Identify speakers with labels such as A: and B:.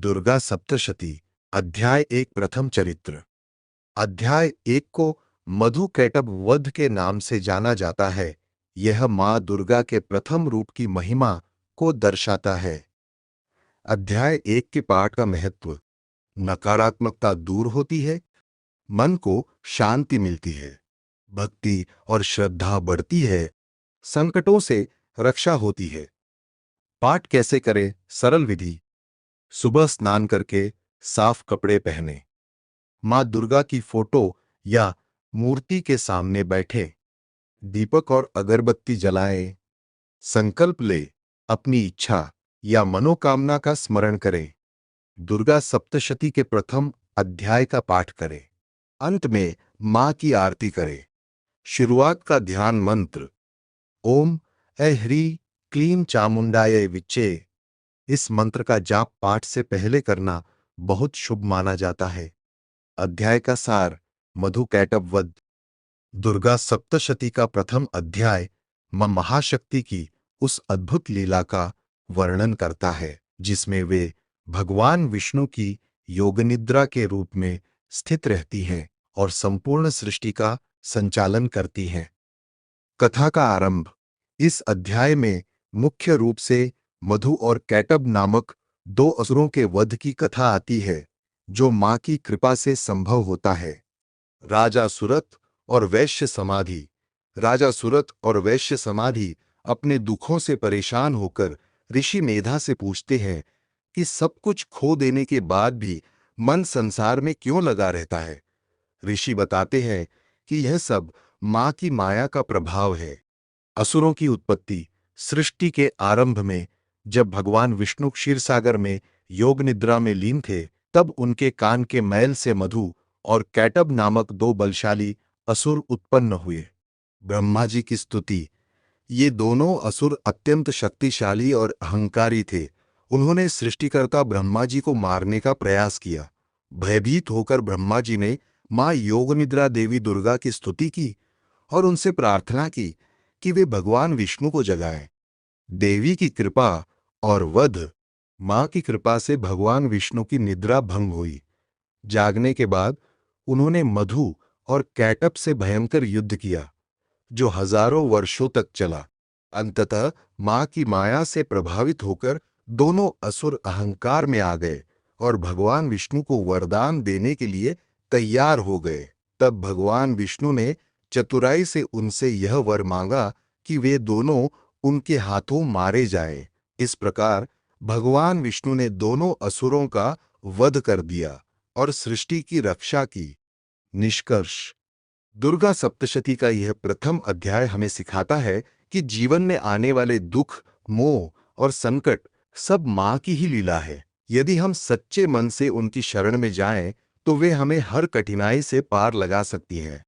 A: दुर्गा सप्तशती अध्याय 1 प्रथम चरित्र। अध्याय 1 को मधुकैटभ वध के नाम से जाना जाता है। यह मां दुर्गा के प्रथम रूप की महिमा को दर्शाता है। अध्याय 1 के पाठ का महत्व। नकारात्मकता दूर होती है, मन को शांति मिलती है, भक्ति और श्रद्धा बढ़ती है, संकटों से रक्षा होती है। पाठ कैसे करें? सरल विधि। सुबह स्नान करके साफ कपड़े पहने, मां दुर्गा की फोटो या मूर्ति के सामने बैठे, दीपक और अगरबत्ती जलाएं, संकल्प ले, अपनी इच्छा या मनोकामना का स्मरण करें। दुर्गा सप्तशती के प्रथम अध्याय का पाठ करें। अंत में मां की आरती करें। शुरुआत का ध्यान मंत्र ओम ऐ क्लीं चामुंडाय विच्चे। इस मंत्र का जाप पाठ से पहले करना बहुत शुभ माना जाता है। अध्याय का सार। मधुकैटभ वध। दुर्गा सप्तशती का प्रथम अध्याय मां महाशक्ति की उस अद्भुत लीला का वर्णन करता है जिसमें वे भगवान विष्णु की योगनिद्रा के रूप में स्थित रहती हैं और संपूर्ण सृष्टि का संचालन करती हैं। कथा का आरंभ। इस अध्याय में मुख्य रूप से मधु और कैटभ नामक दो असुरों के वध की कथा आती है जो मां की कृपा से संभव होता है। राजा सुरत और वैश्य समाधि। राजा सुरत और वैश्य समाधि अपने दुखों से परेशान होकर ऋषि मेधा से पूछते हैं कि सब कुछ खो देने के बाद भी मन संसार में क्यों लगा रहता है। ऋषि बताते हैं कि यह सब मां की माया का प्रभाव है। असुरों की उत्पत्ति। सृष्टि के आरंभ में जब भगवान विष्णु क्षीरसागर में योग निद्रा में लीन थे, तब उनके कान के मैल से मधु और कैटभ नामक दो बलशाली असुर उत्पन्न हुए। ब्रह्मा जी की स्तुति। ये दोनों असुर अत्यंत शक्तिशाली और अहंकारी थे। उन्होंने सृष्टिकर्ता ब्रह्मा जी को मारने का प्रयास किया। भयभीत होकर ब्रह्मा जी ने मां योगनिद्रा देवी दुर्गा की स्तुति की और उनसे प्रार्थना की कि वे भगवान विष्णु को जगाएं। देवी की कृपा और वध। मां की कृपा से भगवान विष्णु की निद्रा भंग हुई। जागने के बाद उन्होंने मधु और कैटभ से भयंकर युद्ध किया जो हजारों वर्षों तक चला। अंततः मां की माया से प्रभावित होकर दोनों असुर अहंकार में आ गए और भगवान विष्णु को वरदान देने के लिए तैयार हो गए। तब भगवान विष्णु ने चतुराई से उनसे यह वर मांगा कि वे दोनों उनके हाथों मारे जाएं। इस प्रकार भगवान विष्णु ने दोनों असुरों का वध कर दिया और सृष्टि की रक्षा की। निष्कर्ष। दुर्गा सप्तशती का यह प्रथम अध्याय हमें सिखाता है कि जीवन में आने वाले दुख, मोह और संकट सब मां की ही लीला है। यदि हम सच्चे मन से उनकी शरण में जाएं, तो वे हमें हर कठिनाई से पार लगा सकती है।